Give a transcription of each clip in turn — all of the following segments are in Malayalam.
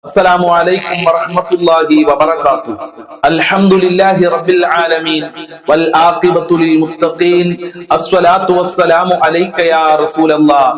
السلام عليكم ورحمة الله وبركاته. الحمد لله رب العالمين والعاقبة للمتقين. الصلاة والسلام عليك يا رسول الله.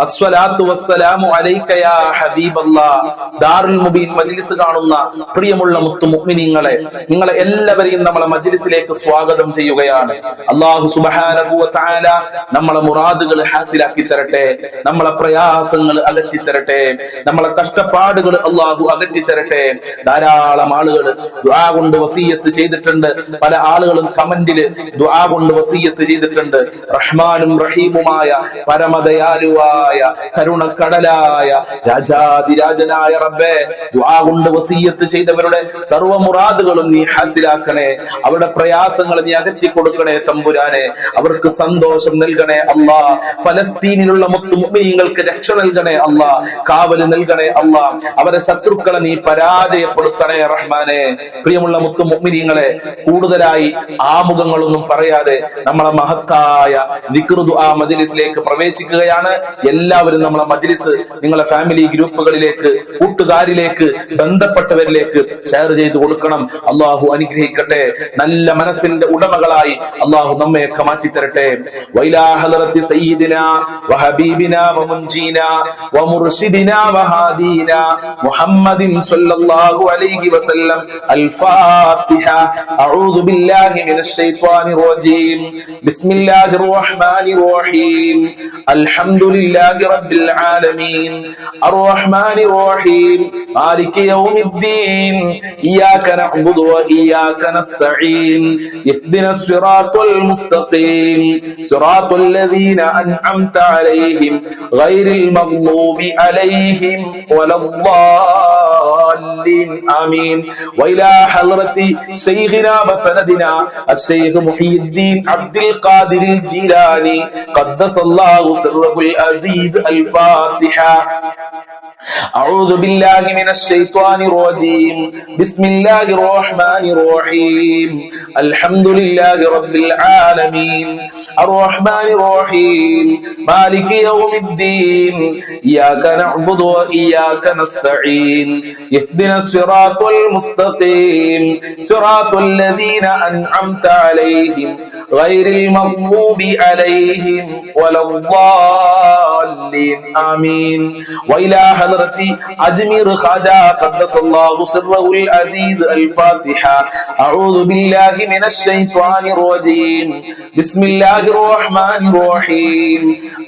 الصلاة والسلام عليك يا حبيب الله. ദാറുൽ മുബീൻ മജ്ലിസ് കാണുന്ന പ്രിയമുള്ള മുത്തു മുഅ്മിനീങ്ങളെ, നിങ്ങളെ എല്ലാവരെയും നമ്മളെ മജ്ലിസിലേക്ക് സ്വാഗതം ചെയ്യുകയാണ്. അല്ലാഹു സുബ്ഹാനഹു വ തആല നമ്മളെ മുറാദുകൾ ഹാസിലാക്കി തരട്ടെ, നമ്മളെ പ്രയാസങ്ങൾ അകറ്റി തരട്ടെ, നമ്മളെ കഷ്ടപ്പാടുകൾ അല്ലാഹു അകറ്റി തരട്ടെ. ധാരാളം ആളുകൾ ദുആ കൊണ്ട് വസിയ്യത്ത് ചെയ്തിട്ടുണ്ട്. പല ആളുകളും കമന്റില് ദുആ കൊണ്ട് വസിയ്യത്ത് ചെയ്തിട്ടുണ്ട്. റഹ്മാനും റഹീമുമായ പരമദയാലുവായ കരുണക്കടലായ രാജാതിരാജനായ റബ്ബേ, ദുആ കൊണ്ട് വസിയ്യത്ത് ചെയ്തവരുടെ സർവ്വ മുറാദുകളും നീ ഹാസിലാക്കണേ. അവരുടെ പ്രയാസങ്ങൾ നീ അകറ്റി കൊടുക്കണേ തമ്പുരാനെ. അവർക്ക് സന്തോഷം നൽകണേ അല്ലാ. ഫലസ്തീനിലുള്ള മുത്തു മുഅ്മിനീങ്ങൾക്ക് രക്ഷ നൽകണേ അല്ലാ. കാവല് നൽകണേ അല്ലാ. അവരെ ശത്രുക്കളെ നീ പരാജയപ്പെടുത്തണേ റഹ്മാനെ. പ്രിയമുള്ള മുത്തു മുഅ്മിനീങ്ങളെ, കൂടുതലായി ആമുഖങ്ങളൊന്നും പറയാതെ നമ്മളെ മഹത്തായ ദിക്ർ ദുആ മജ്ലിസിലേക്ക് പ്രവേശിക്കുകയാണ്. എല്ലാവരും നമ്മളെ മജ്ലിസ് നിങ്ങളെ ഫാമിലി ഗ്രൂപ്പുകളിലേക്ക്, കൂട്ടുകാരിലേക്ക്, ബന്ധപ്പെട്ടവരിലേക്ക് ഷെയർ ചെയ്തു കൊടുക്കണം. അല്ലാഹു അനുഗ്രഹിക്കട്ടെ. നല്ല മനസ്സിന്റെ ഉടമകളായി അല്ലാഹു നമ്മയൊക്കെ മാറ്റിത്തരട്ടെ. വൈലാ ഹളറത്തി സയ്യിദിനാ വഹബീബിനാ വമുൻജീനാ വമുർശിദിനാ വഹാദീനാ മുഹമ്മദിൻ സ്വല്ലല്ലാഹു അലൈഹി വസല്ലം. അൽ-ഫാത്തിഹ. അഊദു ബില്ലാഹി മിനശ് ശൈത്വാനിർ റജീം. ബിസ്മില്ലാഹിർ റഹ്മാനിർ റഹീം. അൽഹംദുലില്ലാഹി റബ്ബിൽ ആലമീൻ. അർ-റഹ്മാനിർ റഹീം. മാലികി യൗമിദ്ദീൻ. ഇയ്യാക നഅ്ബുദു വ ഇയ്യാക നസ്തഈൻ. ഇഹ്ദിനസ് സിറാത്തൽ മുസ്തഖീം. സിറാത്തൽ ലദീന അൻഅംത അലൈഹിം ഗൈറിൽ മഗ്ദൂബി അലൈഹിം വലദ്ദാല്ലിൻ. ആമീൻ. വഇലാ ഹളറത്തി ശൈഖിനാ വസനദിനാ അശ്ശൈഖ് മുഹീദ്ദീൻ അബ്ദുൽ ഖാദിറിൽ ജീലാനി ഖദ്ദസല്ലാഹു സിർറഹുൽ അസീസ്. അൽ-ഫാത്തിഹ. أعوذ بالله من الشيطان الرجيم. بسم الله الرحمن الرحيم. الحمد لله رب العالمين. الرحمن الرحيم. مالك يوم الدين. إياك نعبد وإياك نستعين. اهدنا الصراط المستقيم. صراط الذين أنعمت عليهم غير المغضوب عليهم ولا الضالين. آمين. وإلى حضرتي أجمير خواجة قدس الله سره العزيز. الفاتحة. أعوذ بالله من الشيطان الرجيم. بسم الله الرحمن الرحيم.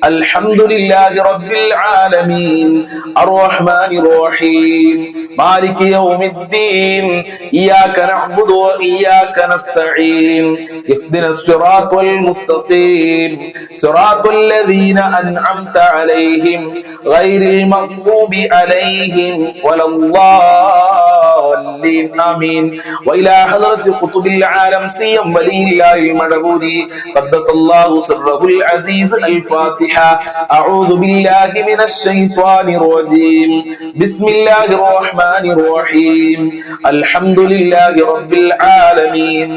الحمد لله رب العالمين. الرحمن الرحيم. مالك يوم الدين. إياك نعبد وإياك نستعين. اهدنا الصراط المستقيم. صراط الذين أنعمت عليهم غير المغضوب عليهم ولا الضالين. آمين. وإلى حضرة قطب العالم سيم ولي الله المدبوري قدس الله سره العزيز. الفاتحة. أعوذ بالله من الشيطان الرجيم. بسم الله الرحمن الرحيم. الحمد لله رب العالمين.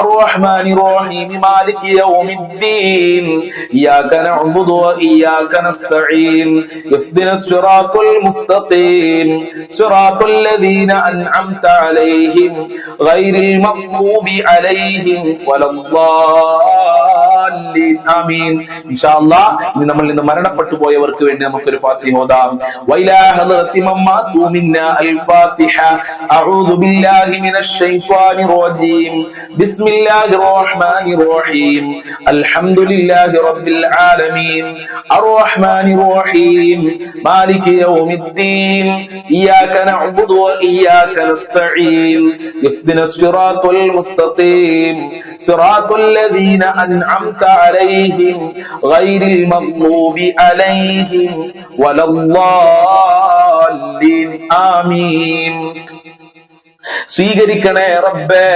الرحمن الرحيم. مالك يوم الدين. إياك نعبد وإياك نستعين. اهدنا الصراط المستقيم. صراط الذين أنعمت عليهم غير المغضوب عليهم ولا الضالين. آمين. إن شاء الله നമ്മൾ ഇന്ന് മരണപ്പെട്ടു പോയവർക്ക് വേണ്ടി നമുക്കൊരു ഫാത്തിഹ ഓതാം. വൈലാ ഹളറത്തി മമ്മാതു മിന്നാ. അൽ-ഫാത്തിഹ. അഊദു ബില്ലാഹി മിനശ് ശൈത്വാനിർ റജീം. ബിസ്മില്ലാഹിർ റഹ്മാനിർ റഹീം. അൽഹംദുലില്ലാഹി റബ്ബിൽ ആലമീൻ. അർ-റഹ്മാനിർ റഹീം. മാലികി യൗമിദ്ദീൻ. ഇയ്യാക നഅ്ബുദു വ ഇയ്യാക നസ്തഈൻ. ഇഹ്ദിനസ് സിറാത്തൽ മുസ്തഖീം. സിറാത്തൽ ലദീന അൻഅംത അലൈഹിം ഗൈറിൽ മഗ്ദൂബി അലൈഹിം വലദ്ദാല്ലിൻ. ആമീൻ. സ്വീകരിക്കണേ റബ്ബേ,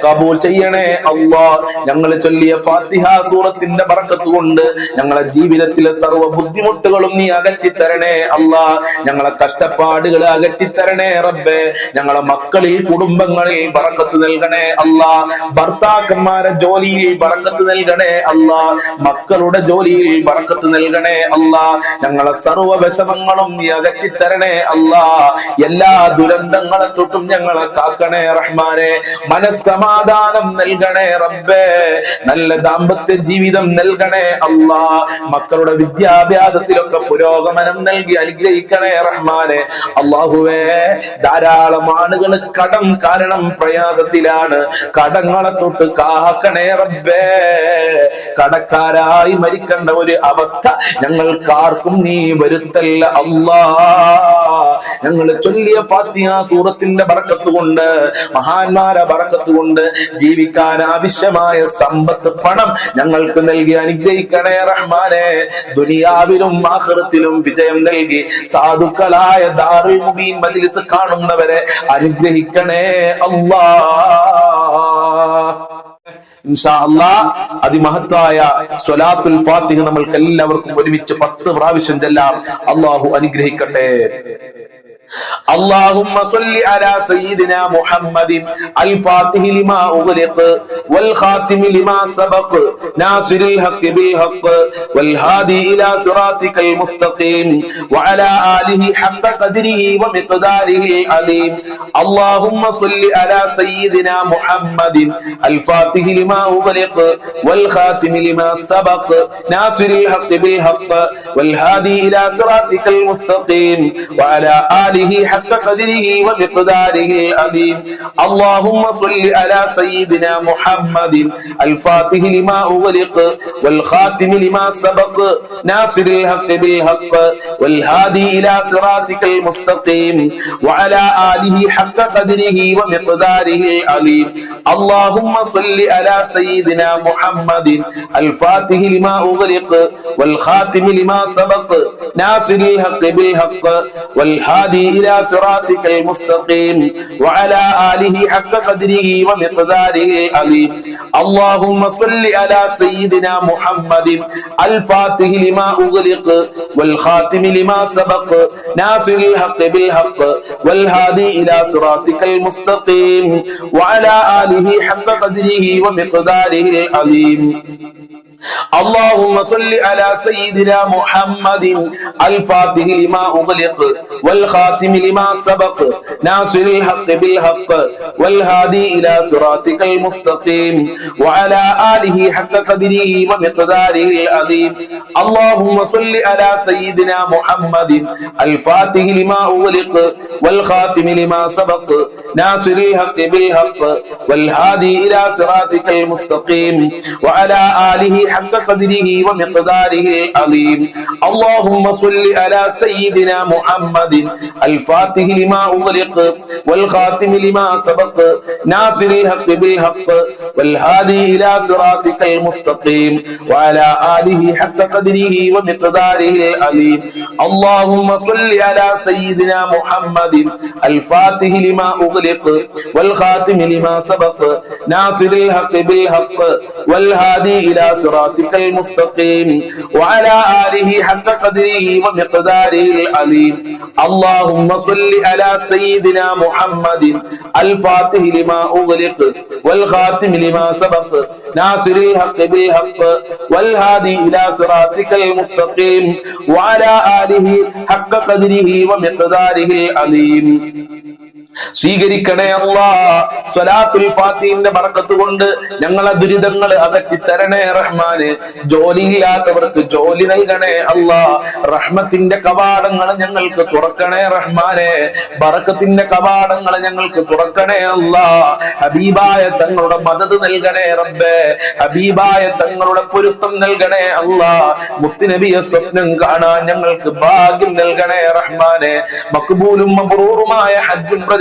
കബൂൽ ചെയ്യണേ അല്ലാഹ്. ഞങ്ങൾ ചൊല്ലിയ ഫാത്തിഹ സൂറത്തിന്റെ ബറക്കത്ത് കൊണ്ട് ഞങ്ങളെ ജീവിതത്തിലെ സർവ്വ ബുദ്ധിമുട്ടുകളും നീ അകറ്റിത്തരണേ അല്ലാഹ്. ഞങ്ങളെ കഷ്ടപ്പാടുകൾ അകറ്റിത്തരണേ റബ്ബേ. ഞങ്ങളെ മക്കളിൽ കുടുംബങ്ങളിൽ ബറക്കത്ത് നൽകണേ അല്ലാഹ്. ഭർത്താക്കന്മാരെ ജോലിയിൽ ബറക്കത്ത് നൽകണേ അല്ലാഹ്. മക്കളുടെ ജോലിയിൽ ബറക്കത്ത് നൽകണേ അല്ലാഹ്. ഞങ്ങളെ സർവ്വ വിഷമങ്ങളും നീ അകറ്റിത്തരണേ അല്ലാഹ്. എല്ലാ ദുരന്തങ്ങളെ തൊട്ടും ഞങ്ങളെ കാക്കണേ റഹ്മാനെ. മനസ്സമാധാനം നൽകണേ റബ്ബേ. നല്ല ദാമ്പത്യ ജീവിതം നൽകണേ അല്ലാഹ്. മക്കളുടെ വിദ്യാഭ്യാസത്തിലൊക്കെ പുരോഗമനം നൽകി അനുഗ്രഹിക്കണേ റഹ്മാനെ. അല്ലാഹുവേ, ധാരാളം ആളുകൾ കടം കാരണം പ്രയാസത്തിലാണ്. കടങ്ങളെ തൊട്ട് കാക്കണേ റബ്ബേ. കടക്കാരായി മരിക്കേണ്ട ഒരു അവസ്ഥ ഞങ്ങൾക്കാർക്കും നീ വരുത്തല്ല അല്ലാഹ്. ഞങ്ങൾ ചൊല്ലിയ ഫാത്തിഹ സൂറത്തിന്റെ ബറക്കത്ത് കൊണ്ട്, മഹാന്മാരെ ബറക്കത്ത് കൊണ്ട് ജീവിക്കാൻ ആവശ്യമായ സമ്പത്ത്, പണം ഞങ്ങൾക്ക് നൽകി അനുഗ്രഹിക്കണേ റഹ്മാനെ. ദുനിയാവിലും ആഖിറത്തിലും വിജയം നൽകി സാധുക്കളായ ദാറുൽ മുബീൻ മജ്ലിസ് കാണുന്നവരെ അനുഗ്രഹിക്കണേ അല്ലാഹ്. ഇൻഷാ അല്ലാഹ് അതിമഹത്തായ സ്വലാത്തുൽ ഫാത്തിഹ നമ്മൾക്ക് എല്ലാവർക്കും ഒരുമിച്ച് 10 പ്രാവശ്യം ചൊല്ലാം. അല്ലാഹു അനുഗ്രഹിക്കട്ടെ. اللهم صل على سيدنا محمد الفاتح لما أغلق والخاتم لما سبق ناصر الحق بالحق والهادي إلى صراطك المستقيم وعلى آله حق قدره ومقداره العظيم. اللهم صل على سيدنا محمد الفاتح لما أغلق والخاتم لما سبق ناصر الحق بالحق والهادي إلى صراطك المستقيم وعلى آله حق قدره ومقداره العظيم. اللهم صل على سيدنا محمد الفاتح لما أغلق والخاتم لما سبق ناصر الحق بالحق والهادي إلى صراطك المستقيم وعلى آله حق قدره ومقداره العظيم. اللهم صل على سيدنا محمد الفاتح لما أغلق والخاتم لما سبق ناصر الحق بالحق والهادي إلى صراطك المستقيم وعلى آله حق قدره ومقداره العظيم. اللهم صل على سيدنا محمد الفاتح لما أغلق والخاتم لما سبق ناصر الحق بالحق والهادي إلى صراطك المستقيم وعلى آله حق قدره ومقداره العظيم. اللهم صل على سيدنا محمد الفاتح لما أغلق والخاتم لما سبق ناصر الحق بالحق والهادي إلى صراطك المستقيم وعلى آله حق قدره ومقداره العظيم. اللهم صل على سيدنا محمد الفاتح لما أغلق والخاتم لما سبق ناصر الحق بالحق والهادي إلى صراطك المستقيم وعلى آله حق قدره ومقداره العظيم. اللهم صل على سيدنا محمد الفاتح لما أغلق والخاتم لما سبق ناصر الحق بالحق والهادي إلى صراطك المستقيم وعلى آله حق قدره ومقداره العظيم. اللهم صل على سيدنا محمد الفاتح لما أغلق والخاتم لما سبق ناصر الحق بالحق والهادي إلى صراطك المستقيم وعلى آله حق قدره ومقداره العظيم. اللهم صل على سيدنا محمد الفاتح لما أغلق والخاتم لما سبق ناصر الحق بالحق والهادي إلى صراطك المستقيم وعلى آله حق قدره ومقداره العظيم. സ്വീകരിക്കണേ അല്ലാഹ്. സ്വലാത്തുൽ ഫാത്തിഹിന്റെ ബറക്കത്ത് കൊണ്ട് ഞങ്ങളെ ദുരിതങ്ങൾ അകറ്റി തരണേ റഹ്മാനെ. ജോലിയില്ലാത്തവർക്ക് ജോലി നൽകണേ അല്ലാഹ്. റഹ്മത്തിന്റെ കവാടങ്ങൾ ഞങ്ങൾക്ക് തുറക്കണേ റഹ്മാനെ. ബറക്കത്തിന്റെ കവാടങ്ങൾ ഞങ്ങൾക്ക് തുറക്കണേ അല്ലാഹ്. ഹബീബായ തങ്ങളുടെ മദദ് നൽകണേ റബ്ബേ. ഹബീബായ തങ്ങളുടെ പൊരുത്തം നൽകണേ അല്ലാഹ്. മുത്തുനബിയെ സ്വപ്നം കാണാൻ ഞങ്ങൾക്ക് ഭാഗ്യം നൽകണേ റഹ്മാനെ. മഖ്ബൂലും മബ്റൂറുമായ ഹജ്ജും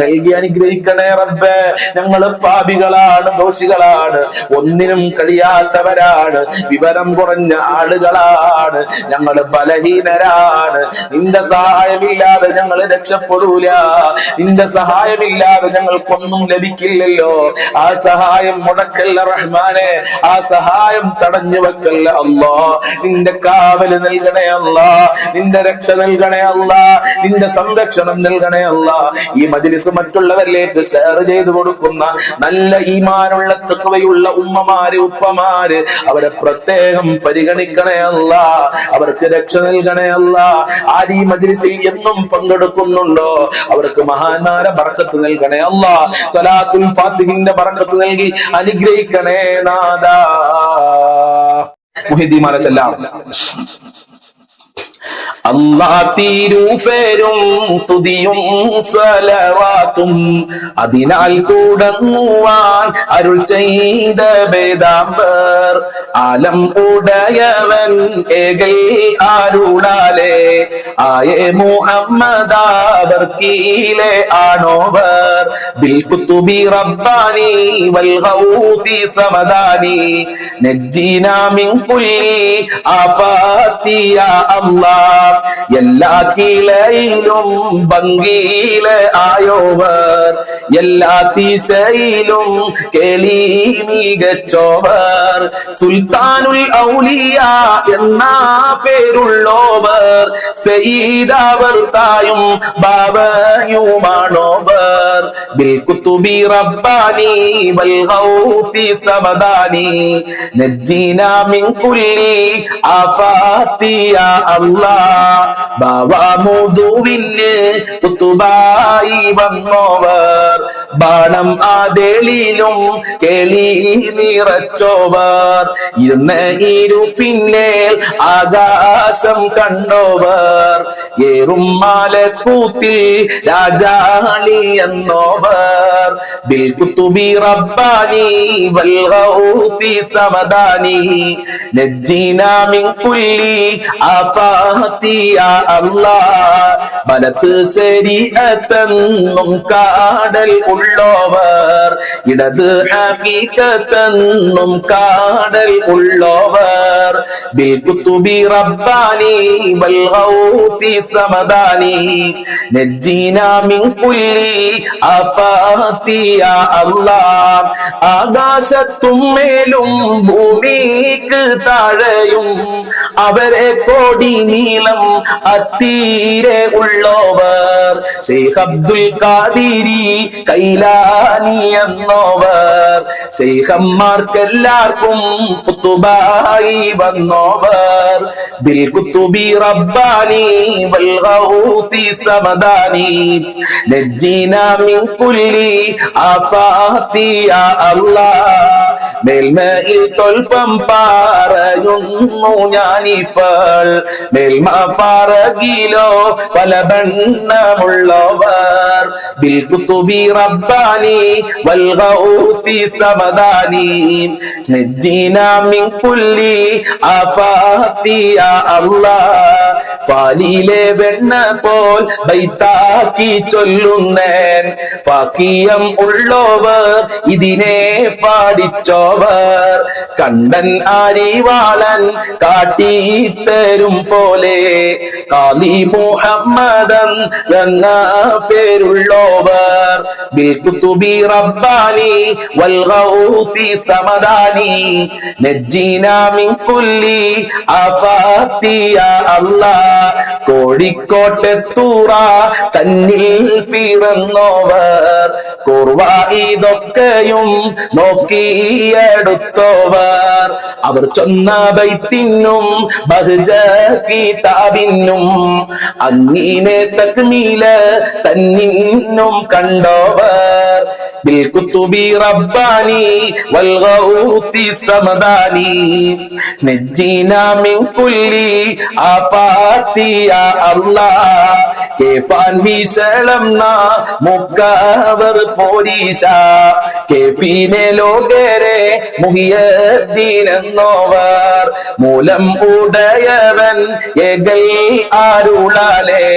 നൽകി അനുഗ്രഹിക്കണേ റബ്ബേ. ഞങ്ങള് പാപികളാണ്, ദോഷികളാണ്, ഒന്നിനും കഴിയാത്തവരാണ്, വിവരം കുറഞ്ഞ ആളുകളാണ്, ഞങ്ങള് ബലഹീനരാണ്. നിന്റെ സഹായമില്ലാതെ ഞങ്ങൾ രക്ഷപ്പെടൂല. നിന്റെ സഹായമില്ലാതെ ഞങ്ങൾക്കൊന്നും ലഭിക്കില്ലല്ലോ. ആ സഹായം മുടക്കല്ല റഹ്മാനെ, ആ സഹായം തടഞ്ഞു വെക്കല്ല അല്ലാ. നിന്റെ കാവല് നൽകണേ അല്ലാ, നിന്റെ രക്ഷ നൽകണേ അല്ലാ, നിന്റെ സംരക്ഷണം നൽകണേ അല്ലാ. ഈ മജ്‌ലിസ് മറ്റുള്ളവരിലേക്ക് ഷെയർ ചെയ്തു കൊടുക്കുന്ന നല്ല ഈമാനുള്ള തഖ്വയുള്ള ഉമ്മമാര്, ഉപ്പമാര്, അവരെ പ്രത്യേകം പരിഗണിക്കണേ അല്ലാ, അവർക്ക് രക്ഷ നൽകണേ അല്ലാ. ആര് ഈ മജ്‌ലിസിൽ എന്നും പങ്കെടുക്കുന്നുണ്ടോ അവർക്ക് മഹാന്മാരെ ബർക്കത്ത് നൽകണേ അല്ലാ. സ്വലാത്തുൽ ഫാത്തിഹിന്റെ ബർക്കത്ത് നൽകി അനുഗ്രഹിക്കണേ നാദാ. മുഹിദ്ദീമാല ചൊല്ലാം. അല്ലാ തിരുഫേരും തുതിയും സ്വലവാത്തും അതിനാൽ തുടങ്ങുവാൻ അരുൾ ചെയ്ത വേദാംബർ ആലം ഉടയവൻ ഏകൽ ആരുളാലേ ആയേ മുഹമ്മദാവർക്കീലെ ആണോവർ ബിൽ കുത്തുബി റബ്ബാനി വൽ ഗൗസി സമദാനി നജ്ജിനാ മിൻ കുല്ലി ആഫാതി യാ അല്ലാഹ്. എല്ലാ കിളയിലും ഭംഗിയിലെ ആയോവർ, എല്ലാ ദിശയിലും കേളി മികച്ചോവർ, സുൽത്താനുൽ ഔലിയ എന്ന പേരുള്ളോവർ, സയ്യിദാവർ തായും ബാബയുമാണോവർ ബിൽ കുത്തുബി റബ്ബാനി വൽ ഗൗസി സമദാനി നജ്ജിനാ മിൻ കുല്ലി ആഫാതി യാ അല്ലാഹ്. ബാവാമുദുവിന് കുത്തുബായി വന്നോവർ, ബാണം ആദേളിലും കേളി നിറച്ചോവർ, ഇരുന്ന ഇരുപ്പിന്നേൽ ആകാശം കണ്ടോവർ, ഏറും മാലക്കൂത്തിൽ രാജാളി എന്നോവർ ബിൽ കുത്തുബി റബ്ബാനി വൽ ഗൗസി സമദാനി നജ്ജിനാ മിൻ കുല്ലി ആഫാതി യാ അല്ലാഹ്. ബലത്ത് ശരീഅത്തെന്നും കാടൽ ഉള്ളോവർ, ഇടത് ഹഖീഖത്തെന്നും കാടൽ ഉള്ളോവർ ബിൽ കുത്തുബി റബ്ബാനി വൽ ഗൗസി സമദാനി നജ്ജിനാ മിൻ കുല്ലി ആഫാതി യാ അല്ലാഹ്. ആകാശത്തും മേലും ഭൂമിക്ക് താഴെയും അവരെ കോടി നീളം അത്തീരെ ഉള്ളോവർ, ശൈഖ് അബ്ദുൽ ഖാദിരി കൈലാനി എന്നോവർ, ശൈഖന്മാർക്കെല്ലാവർക്കും കുത്തുബായി വന്നോവർ ബിൽ കുത്തുബി റബ്ബാനി വൽ ഗൗസി സമദാനി നജ്ജിനാ മിൻ കുല്ലി ആഫാതി യാ അല്ലാഹ്. മേൽമയിൽ തൊൽഫം പറയുന്നു ഞാനിഫൾ, മേൽമ ഫറകിലോ പല ബണ്ണമുള്ളവർ ബിൽ കുത്തുബി റബ്ബാനി വൽ ഗൗസി സമദാനി നജ്ജിനാ മിൻ കുല്ലി ആഫാതി യാ അല്ലാഹ്. ഫാലിലെ വെണ്ണ പോൽ ബൈത്താക്കി ചൊല്ലുന്നേൻ, ഫാക്കിയം ഉള്ളോവർ ഇതിനെ പാടിച്ചോവർ, കണ്ടൻ ആരിവാളൻ കാട്ടിത്തരും പോലെ ഖാലി മുഹമ്മദൻ എന്ന പേരുള്ളോവർ ബിൽ കുത്തുബി റബ്ബാനി വൽ ഗൗസി സമദാനി നജ്ജിനാ മിൻ കുല്ലി ആഫാതി യാ അല്ലാഹ്. കോഴിക്കോട്ടെത്തൂറ തന്നിൽ പിറന്നോവർ, കുർവ ഇതൊക്കെയും നോക്കിയെടുത്തോവർ, അവർ ചൊന്ന ബൈത്തിനും ബഹ്ജ കിതാബിനും അങ്ങിനെ തക്മീല തന്നിന്നും കണ്ടോവർ ബിൽ കുത്തുബി റബ്ബാനി വൽ ഗൗസി സമദാനി നജ്ജിനാ മിൻ കുല്ലി ആഫാതി യാ അല്ലാഹ്. കേപ്പാൻ വീശളം മുക്കവർ പോരീശ കേഫീനെ ലോകരെ മുഹിയദ്ദീൻ എന്നോവർ മൂലം ഉടയവൻ ഏകൽ ആരുളാലേ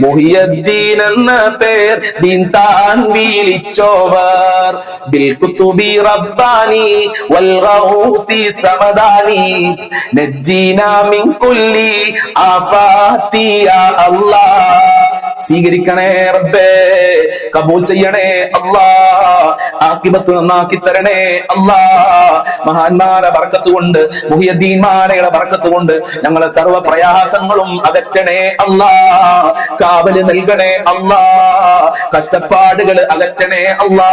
മുഹിയദ്ദീൻ എന്ന പേർ ദീൻ താൻ വിളിച്ചോവർ ബിൽ കുതുബി റബ്ബാനി വൽ ഗൗഫി സമദാനി നജ്ജീനാ മിൻ കുല്ലി ആഫാതി യാ അല്ലാഹ്. സ്വീകരിക്കണേ റബ്ബേ, കബൂൽ ചെയ്യണേ അല്ലാ, ആഖിബത്ത് നന്നാക്കി തരണേ അല്ലാ. മഹാന്മാരെ ബർക്കത്ത് കൊണ്ട്, മുഹിയദ്ദീൻമാരുടെ ബർക്കത്ത് കൊണ്ട് ഞങ്ങളെ സർവ്വ പ്രയാസങ്ങളും അകറ്റണേ അല്ലാ. കാവല് നൽകണേ അല്ലാ, കഷ്ടപ്പാടുകൾ അകറ്റണേ അല്ലാ,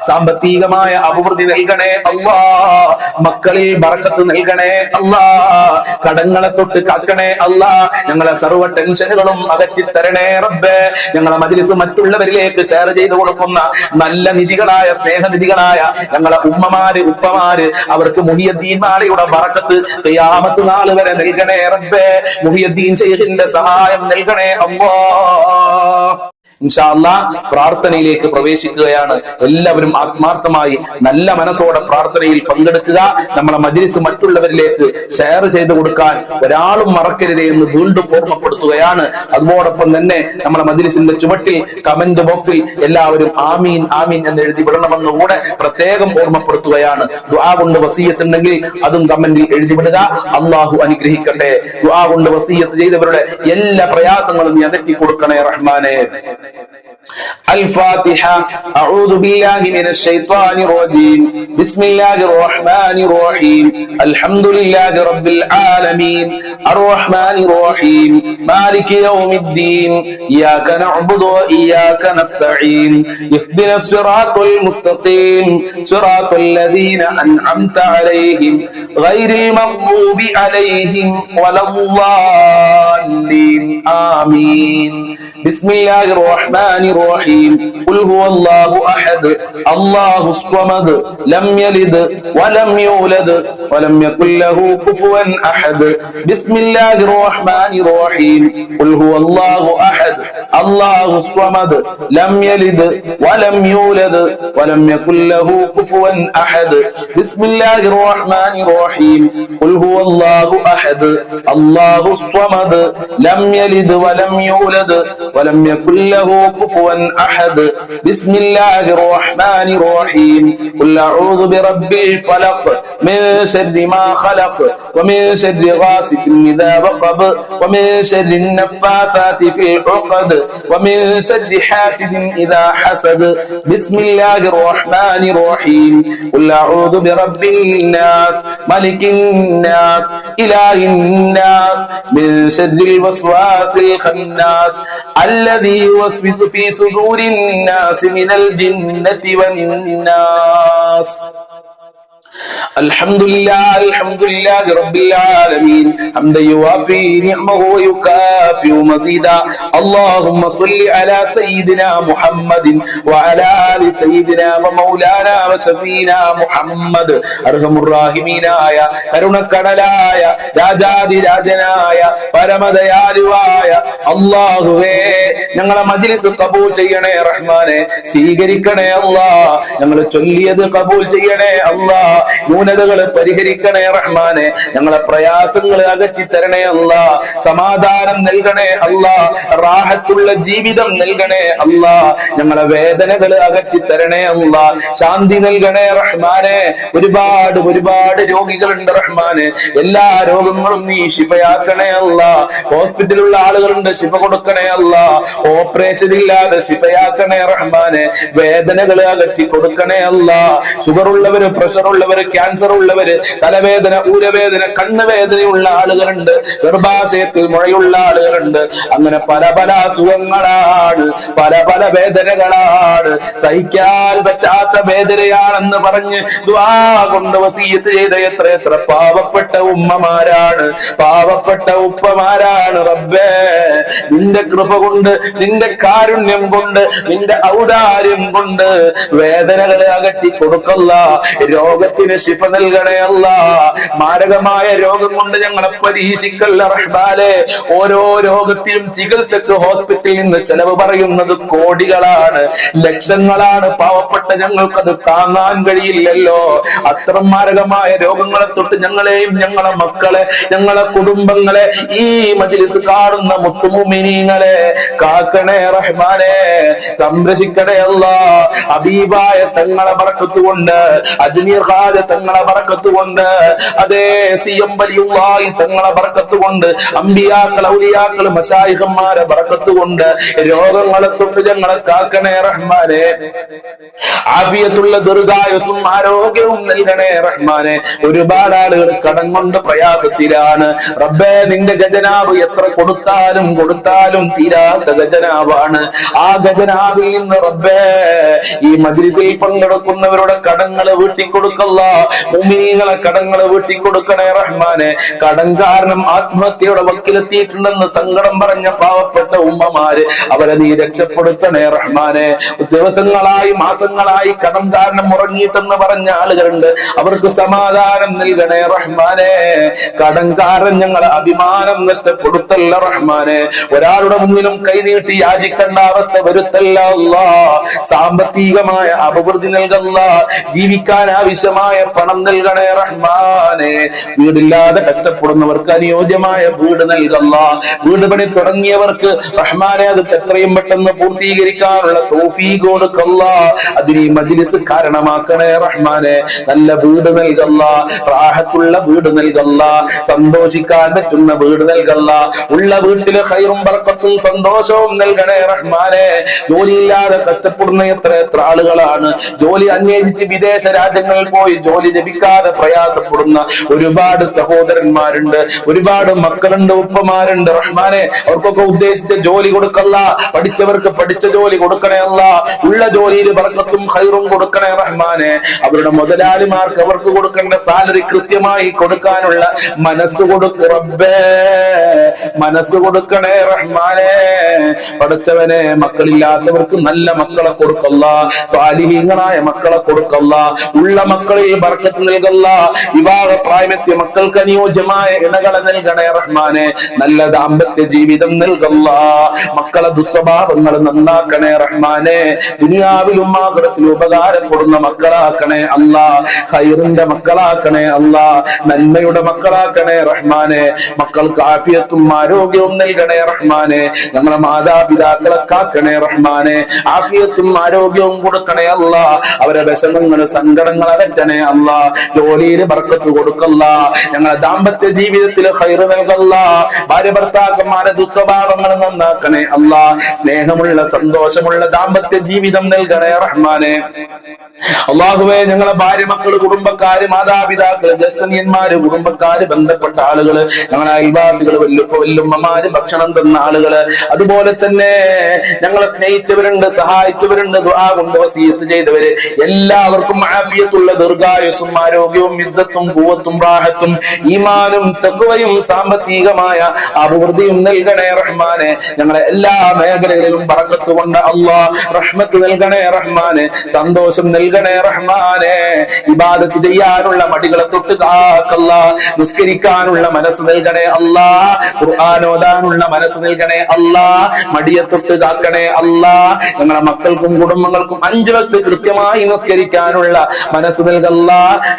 സാമ്പത്തികമായ അഭിവൃദ്ധി നൽകണേ അല്ലാ, മക്കളിൽ ബർക്കത്ത് നൽകണേ അല്ലാ, കടങ്ങളെ തൊട്ട് കാക്കണേ അല്ലാ. ഞങ്ങളെ സർവ്വ ടെൻഷനുകളും അകറ്റിത്തരണേ റബ്ബേ. ഞങ്ങളെ മജ്‌ലിസ് മറ്റുള്ളവരിലേക്ക് ഷെയർ ചെയ്തു കൊടുക്കുന്ന നല്ല നിധികളായ സ്നേഹനിധികളായ ഞങ്ങളെ ഉമ്മമാര് ഉപ്പമാര് അവർക്ക് മുഹിയദ്ദീൻമാരുടെ ബറക്കത്ത് ഖിയാമത്ത് നാൾ വരെ നൽകണേ റബ്ബേ. മുഹിയദ്ദീൻ ശൈഖിന്റെ സഹായം നൽകണേ അല്ലാഹ്. ഇൻഷാ അല്ലാഹ് പ്രാർത്ഥനയിലേക്ക് പ്രവേശിക്കുകയാണ്. എല്ലാവരും ആത്മാർത്ഥമായി നല്ല മനസ്സോടെ പ്രാർത്ഥനയിൽ പങ്കെടുക്കുക. നമ്മളെ മജ്‌ലിസ് മറ്റുള്ളവരിലേക്ക് ഷെയർ ചെയ്തു കൊടുക്കാൻ ഒരാളും മറക്കരുതേ എന്ന് വീണ്ടും ഓർമ്മപ്പെടുത്തുകയാണ്. അതോടൊപ്പം തന്നെ നമ്മളെ മജ്‌ലിസിന്റെ ചുവട്ടിൽ കമന്റ് ബോക്സിൽ എല്ലാവരും ആമീൻ ആമീൻ എന്ന് എഴുതി വിടണമെന്ന് കൂടെ പ്രത്യേകം ഓർമ്മപ്പെടുത്തുകയാണ്. ദുആ കൊണ്ട് വസിയത്ത് ഉണ്ടെങ്കിൽ അതും കമന്റിൽ എഴുതി വിടുക. അല്ലാഹു അനുഗ്രഹിക്കട്ടെ. ദുആ കൊണ്ട് വസിയത്ത് ചെയ്തവരുടെ എല്ലാ പ്രയാസങ്ങളും നീ അകറ്റി കൊടുക്കണേ റഹ്മാനേ. الفاتحة. أعوذ بالله من الشيطان الرجيم. بسم الله الرحمن الرحيم. الحمد لله رب العالمين الرحمن الرحيم مالك يوم الدين إياك نعبد وإياك نستعين اهدنا الصراط المستقيم صراط الذين أنعمت عليهم غير المغضوب عليهم ولا الضالين آمين. بسم الله الرحمن الرحيم. قل هو الله أحد الله الصمد لم يلد ولم يولد ولم يكن له كفوا أحد. بسم الله الرحمن الرحيم. قل هو الله أحد الله الصمد لم يلد ولم يولد ولم يكن له كفوا أحد. بسم الله الرحمن الرحيم. قل هو الله أحد الله الصمد لم يلد ولم يولد ولم يكن له كفوا أحد. بسم الله الرحمن الرحيم. قل أعوذ برب الفلق من شر ما خلق ومن شر غاسق إذا وقب ومن شر النفاثات في العقد ومن شر حاسد إذا حسد. بسم الله الرحمن الرحيم. قل أعوذ برب الناس ملك الناس إله الناس من شر الوسواس الخناس الذي يوسوس في صدور الناس من الجنة والناس. الحمد لله رب العالمين حمدا يوافي نعمه ويكافئ مزيدا. اللهم صل على سيدنا محمد وعلى آل سيدنا ومولانا وشفينا محمد. أرحم الراحمين آية കരുണക്കടലായ രാജാതിരാജനായ പരമദയാലുവായ അല്ലാഹുവേ, ഞങ്ങളെ മജ്‌ലിസ് ഖബൂൽ ചെയ്യണേ റഹ്മാനെ. സ്വീകരിക്കണേ അല്ലാ. ഞങ്ങൾ ചൊല്ലിയത് ഖബൂൽ ചെയ്യണേ അല്ലാ. ന്യൂനതകള് പരിഹരിക്കണേ റഹ്മാനെ. ഞങ്ങളെ പ്രയാസങ്ങള് അകറ്റി തരണേ അല്ലാ. സമാധാനം നൽകണേ അല്ലാ. റാഹത്തുള്ള ജീവിതം നൽകണേ അല്ലാ. ഞങ്ങളെ വേദനകള് അകറ്റി തരണേ അല്ലാ. ശാന്തി നൽകണേ റഹ്മാനെ. ഒരുപാട് രോഗികളുണ്ട് റഹ്മാനെ. എല്ലാ രോഗങ്ങളും നീ ശിഫയാക്കണേ അല്ലാ. ഹോസ്പിറ്റലിലുള്ള ആളുകളുണ്ട്, ശിഫ കൊടുക്കണേ അല്ലാ. ഓപ്പറേഷൻ ഇല്ലാതെ ശിഫയാക്കണേ റഹ്മാനെ. വേദനകള് അകറ്റി കൊടുക്കണേ അല്ലാ. ഷുഗർ ഉള്ളവര്, പ്രഷർ ഉള്ളവര്, ക്യാൻസർ ഉള്ളവര്, തലവേദന, ഊരവേദന, കണ്ണുവേദനയുള്ള ആളുകളുണ്ട്, ഗർഭാശയത്തിൽ മുഴയുള്ള ആളുകളുണ്ട്. അങ്ങനെ പല അസുഖങ്ങളാണ്, പല വേദനകളാണ്. സഹിക്കാൻ പറ്റാത്ത വേദനയാണെന്ന് പറഞ്ഞ് ദുആ കൊണ്ട് വസിയത്ത് ചെയ്ത എത്ര പാവപ്പെട്ട ഉമ്മമാരാണ്, പാവപ്പെട്ട ഉപ്പമാരാണ്. റബ്ബേ, നിന്റെ കൃപ കൊണ്ട്, നിന്റെ കാരുണ്യം കൊണ്ട്, നിന്റെ ഔദാര്യം കൊണ്ട് വേദനകളെ അകറ്റി കൊടുക്കല്ല. രോഗത്തിൽ രോഗത്തിന് ശിഫ നൽകണേ അല്ലാ. മാരകമായ രോഗം കൊണ്ട് ഞങ്ങളെ പരീക്ഷിക്കല്ല റഹ്മാനെ. ഓരോ രോഗത്തിലും ചികിത്സക്ക് ഹോസ്പിറ്റലിൽ നിന്ന് ചെലവ് പറയുന്നത് കോടികളാണ്, ലക്ഷങ്ങളാണ്. പാവപ്പെട്ട ഞങ്ങൾക്കത് താങ്ങാൻ കഴിയില്ലല്ലോ. അത്തരം മാരകമായ രോഗങ്ങളെ തൊട്ട് ഞങ്ങളെയും ഞങ്ങളെ മക്കളെ ഞങ്ങളെ കുടുംബങ്ങളെ ഈ മജ്‌ലിസ് കാണുന്ന മുത്തുമുഅ്മിനീങ്ങളെ കാക്കണേ റഹ്മാനെ, സംരക്ഷിക്കണേ അല്ലാ. ഹബീബായ തങ്ങളെ ബറക്കത്ത് കൊണ്ട്, അജ്മീർ ഖാജ തങ്ങളെ ബറക്കത്ത് കൊണ്ട്, അതേ സിയം വലിയുള്ളാഹി തങ്ങളെ ബറക്കത്ത് കൊണ്ട്, അമ്പിയാക്കൾ ഔലിയാക്കൾ മശായിഖന്മാരെ ബറക്കത്ത് കൊണ്ട് രോഗങ്ങളെ തൊട്ട് ഞങ്ങളെ കാക്കണേ റഹ്മാനെ. ആഫിയത്തുള്ള ദീർഘായുസ്സും ആരോഗ്യവും നൽകണേ റഹ്മാനെ. ഒരുപാട് ആളുകൾ കടം കൊണ്ട് പ്രയാസത്തിലാണ് റബ്ബേ. നിന്റെ ഖജനാവ് എത്ര കൊടുത്താലും കൊടുത്താലും തീരാത്ത ഖജനാവാണ്. ആ ഖജനാവിൽ നിന്ന് റബ്ബേ ഈ മജ്‌ലിസിൽ പങ്കെടുക്കുന്നവരുടെ കടങ്ങൾ വീട്ടിക്കൊടുക്കല്ല. മുഅ്മിനീങ്ങളെ കടങ്ങൾ വീട്ടിക്കൊടുക്കണേ റഹ്മാനെ. കടം കാരണം ആത്മഹത്യയുടെ വക്കിലെത്തിയിട്ടുണ്ടെന്ന് സങ്കടം പറഞ്ഞ പാവപ്പെട്ട ഉമ്മമാര്, അവരെ നീ രക്ഷപ്പെടുത്തണേ റഹ്മാനെ. ദിവസങ്ങളായി മാസങ്ങളായി കടം കാരണം ഉറങ്ങിയിട്ടെന്ന് പറഞ്ഞ ആളുകളുണ്ട്, അവർക്ക് സമാധാനം നൽകണേ റഹ്മാനെ. കടം കാരണം ഞങ്ങളെ അഭിമാനം നഷ്ടപ്പെടുത്തല്ല റഹ്മാനെ. ഒരാളുടെ മുന്നിലും കൈനീട്ടി യാചിക്കേണ്ട അവസ്ഥ വരുത്തല്ല അല്ലാ. സാമ്പത്തികമായ അഭിവൃദ്ധി നൽകല്ല, ജീവിക്കാൻ ആവശ്യമായ പണം നൽകണേ റഹ്മാനെ. വീടില്ലാതെ കഷ്ടപ്പെടുന്നവർക്ക് അനുയോജ്യമായ വീട് നൽകല്ല. വീട് പണി തുടങ്ങിയവർക്ക് റഹ്മാനെ അത് എത്രയും പെട്ടെന്ന് പൂർത്തീകരിക്കാനുള്ള തൗഫീഖ് കൊടുക്കല്ല. അതിന് ഈ മജ്‌ലിസ് കാരണമാക്കണേ റഹ്മാനെ. നല്ല വീട് നൽകല്ല, റാഹത്തുള്ള വീട് നൽകല്ല, സന്തോഷിക്കാൻ പറ്റുന്ന വീട് നൽകല്ല. ഉള്ള വീട്ടില് ഖൈറും ബർക്കത്തും സന്തോഷവും നൽകണേ റഹ്മാനെ. ജോലിയില്ലാതെ കഷ്ടപ്പെടുന്ന എത്ര ആളുകളാണ്. ജോലി അന്വേഷിച്ച് വിദേശ രാജ്യങ്ങളിൽ പോയി ജോലി ലഭിക്കാതെ പ്രയാസപ്പെടുന്ന ഒരുപാട് സഹോദരന്മാരുണ്ട്, ഒരുപാട് മക്കളുണ്ട്, ഉപ്പമാരുണ്ട് റഹ്മാനെ. അവർക്കൊക്കെ ഉദ്ദേശിച്ച ജോലി കൊടുക്കല്ല. പഠിച്ചവർക്ക് പഠിച്ച ജോലി കൊടുക്കണേ അല്ല. ഉള്ള ജോലിയിൽ ബർക്കത്തും ഖൈറും കൊടുക്കണേ റഹ്മാനെ. അവരുടെ മുതലാളിമാർക്ക് അവർക്ക് കൊടുക്കേണ്ട സാലറി കൃത്യമായി കൊടുക്കാനുള്ള മനസ്സ് കൊടുക്ക് റബ്ബേ. മനസ്സ് കൊടുക്കണേ റഹ്മാനെ. പഠിച്ചവനെ, മക്കളില്ലാത്തവർക്ക് നല്ല മക്കളെ കൊടുക്കല്ല, സ്വാലിഹീങ്ങളായ മക്കളെ കൊടുക്കല്ല. ഉള്ള മക്കളിൽ ബർക്കത്ത് നൽകല്ല. വിവാഹ പ്രായമെത്തിയ മക്കൾക്ക് അനുയോജ്യമായ ഇണകളെ നൽകണേ റഹ്മാനെ. നല്ല ദാമ്പത്യ ജീവിതം നൽകല്ല. മക്കളെ ദുസ്വഭാവങ്ങൾ നന്നാക്കണേ റഹ്മാനെ. ദുനിയാവിലും ആഖിറത്തിലും ഉപകാരപ്പെടുന്ന മക്കളാക്കണേ അല്ലാ. ഖൈറിന്റെ മക്കളാക്കണേ അല്ലാ. നന്മയുടെ മക്കളാക്കണേ റഹ്മാനെ. മക്കൾക്ക് ആഫിയത്തും ആരോഗ്യവും നൽകണേ റഹ്മാനെ. ഞങ്ങളെ മാതാപിതാക്കളെ കാക്കണേ റഹ്മാനെ. ആഫിയത്തും ആരോഗ്യവും കൊടുക്കണേ അല്ലാ. അവരെ വിഷമങ്ങൾ സങ്കടങ്ങൾ അകറ്റണേ അല്ലാ. ജോലിയിൽ ബർക്കത്ത് കൊടുക്കല്ല. ഞങ്ങളെ ദാമ്പത്യ ജീവിതത്തിൽ ഖൈറ് നൽകല്ല. ഭാര്യ ഭർത്താക്കന്മാരെ ദുസ്വഭാവങ്ങൾ നന്നാക്കണേ അല്ലാ. സ്നേഹമുള്ള സന്തോഷമുള്ള ദാമ്പത്യ ജീവിതം നൽകണേ റഹ്മാനെ. അല്ലാഹുവേ, ഞങ്ങളെ ഭാര്യ മക്കള് കുടുംബക്കാര് മാതാപിതാക്കള് ജ്യേഷ്ഠന്യന്മാര് കുടുംബക്കാര് ബന്ധപ്പെട്ട ആളുകള് ഞങ്ങളെ അയൽവാസികള് വല്ലുപ്പ വല്ലുമ്മമാര് ഭക്ഷണം തന്ന ആളുകള് അതുപോലെ തന്നെ ഞങ്ങളെ സ്നേഹിച്ചവരുണ്ട്, സഹായിച്ചവരുണ്ട്, ദുആ കൊണ്ട് വസിയത്ത് ചെയ്തവര് എല്ലാവർക്കും ആഫിയത്തുള്ള ദീർഘായുസ്സും ആരോഗ്യവും ഇസ്സത്തും ഖുവത്തും റാഹത്തും ഈമാനും തഖ്വയും സാമ്പത്തികമായ അഭിവൃദ്ധിയും നൽകണേ റഹ്മാനെ. ഞങ്ങളെ എല്ലാ മേഖലകളിലും ബറക്കത്ത് കൊണ്ട് അല്ലാഹ് റഹ്മത്ത് നൽകണേ റഹ്മാനെ. സന്തോഷം നൽകണേ റഹ്മാനെ. ഇബാദത്ത് ചെയ്യാനുള്ള മടികളെ തൊട്ട് കാക്കല്ല. നിസ്കരിക്കാനുള്ള മനസ്സ് നൽകണേ അല്ലാ. ഖുർആൻ ഓതാനുള്ള മനസ്സ് നൽകണേ അല്ലാ. മടിയെ തൊട്ട് കാക്കണേ അല്ലാ. ഞങ്ങളെ മക്കൾക്കും കുടുംബങ്ങൾക്കും 5 വക്ത് കൃത്യമായി നിസ്കരിക്കാനുള്ള മനസ്സ് നൽകല്ല.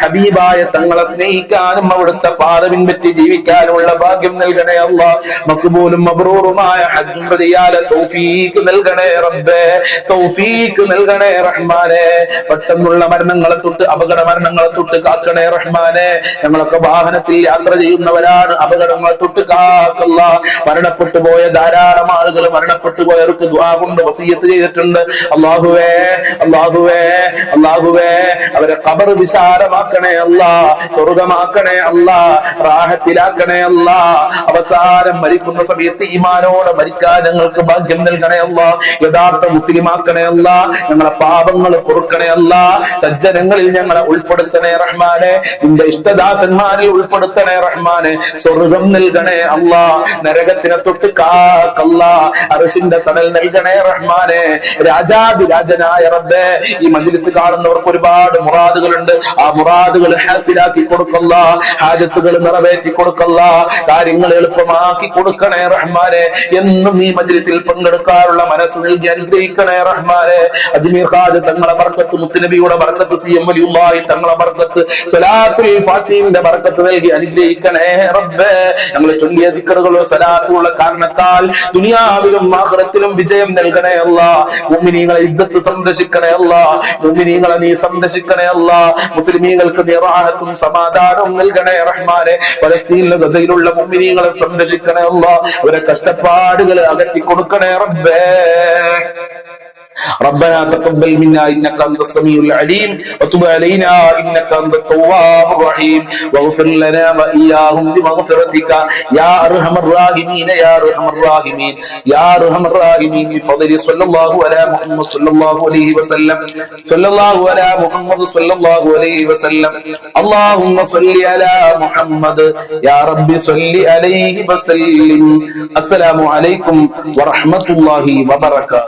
ഹബീബായ തങ്ങളെ സ്നേഹിക്കാനും അവിടുത്തെ പാത പിൻപറ്റി ജീവിക്കാനുള്ള ഭാഗ്യം നൽകണേ അല്ലാ. മഖ്ബൂലും മബ്റൂറുമായ ഹജ്ജും ചെയ്യാതെ തൗഫീഖ് നൽകണേ റബ്ബേ. തൗഫീഖ് നൽകണേ റഹ്മാനെ. പെട്ടെന്നുള്ള മരണങ്ങളെ തൊട്ട് അപകട മരണങ്ങളെ തൊട്ട് കാക്കണേ റഹ്മാനെ. ഞങ്ങളൊക്കെ വാഹനത്തിൽ യാത്ര ചെയ്യുന്നവരാണ്, അപകടങ്ങളെ തൊട്ട് കാക്കല്ല. മരണപ്പെട്ടു പോയ ധാരാളം ആളുകൾ മരണപ്പെട്ടു പോയവർക്ക് ദുആ കൊണ്ട് വസിയത്ത് ചെയ്തിട്ടുണ്ട്. അല്ലാഹുവേ, അല്ലാഹുവേ, അല്ലാഹുവേ, അവരെ ഖബർ വിശാലമാക്കണേ അല്ലാ. സ്വർഗ്ഗമാക്കണേ അല്ലാ. റാഹത്തിലാക്കണേ അല്ലാ. അവസാനം മരിക്കുന്ന സമയത്ത് ഈമാനോടെ മരിക്കാൻ ഞങ്ങൾക്ക് ഭാഗ്യം നൽകണേ അല്ലാ. യഥാർത്ഥ മുസ്ലിമാക്കണേ അല്ലാ. ഞങ്ങളെ പാപങ്ങൾ പൊറുക്കണേ അല്ലാ. സജ്ജനങ്ങളിൽ ഞങ്ങളെ ഉൾപ്പെടുത്തണേ റഹ്മാനെ. നിന്റെ ഇഷ്ടദാസന്മാരിൽ ഉൾപ്പെടുത്തണേ റഹ്മാനെ. സ്വർഗ്ഗം നൽകണേ അല്ലാ. നരകത്തിനെ തൊട്ട് കാക്കല്ലാ. അർശിന്റെ തണൽ നൽകണേ റഹ്മാനെ. രാജാതിരാജനായ റബ്ബേ, ഈ മജ്‌ലിസ് കാണുന്നവർക്ക് ഒരുപാട് മുറാദുകളുണ്ട്. ആ മുറാദുകൾ ഹാസിലാക്കി കൊടുക്കല്ല, ഹാജത്തുകൾ നിറവേറ്റി കൊടുക്കല്ല, കാര്യങ്ങൾ എളുപ്പമാക്കി കൊടുക്കണേ റഹ്മാനെ. എന്നും ഈ മജ്ലിസിൽ പങ്കെടുക്കാനുള്ള മനസ്സ് നൽകി അനുഗ്രഹിക്കണേ റഹ്മാനെ. അജ്മീർ ഖാദ് തങ്ങളെ ബർക്കത്ത്, മുത്തുനബിയുടെ ബർക്കത്ത്, സി എം വലിയുള്ളാഹി തങ്ങളെ ബർക്കത്ത്, സ്വലാത്തുൽ ഫാത്തിഹിന്റെ ബർക്കത്ത് നൽകി അനുഗ്രഹിക്കണേ റബ്ബേ. ഞങ്ങൾ ചൊല്ലിയ ദിക്റുകളോ സലാത്തുള്ള കാരണത്താൽ ദുനിയാവിലും ആഖിറത്തിലും വിജയം നൽകണേ അല്ലാഹ്. മുഅ്മിനീങ്ങളെ ഇസ്സത്ത് സംരക്ഷിക്കണേ അല്ലാഹ്. മുഅ്മിനീങ്ങളെ നീ സംരക്ഷിക്കണേ അല്ലാഹ്. മുസ്ലിമീങ്ങൾക്ക് നീ റാഹത്തും സമാധാനവും നൽകണേ റഹ്മാനെ. ഫലസ്തീനിലെ ഗസയിലുള്ള മുഅ്മിനീങ്ങളെ സംരക്ഷിക്കണേ അല്ലാഹ്. അവരെ കഷ്ടപ്പാടുകൾ അകറ്റി കൊടുക്കണേ റബ്ബേ. ربنا تقبل منا انك انت السميع العليم وتب علينا انك انت التواب الرحيم واغفر لنا واياهم بمغفرتك يا ارحم الراحمين يا ارحم الراحمين يا ارحم الراحمين بفضل صلى الله على محمد صلى الله عليه وسلم صلى الله على محمد صلى الله عليه وسلم اللهم صل على محمد يا رب صل عليه وسلم. السلام عليكم ورحمة الله وبركاته.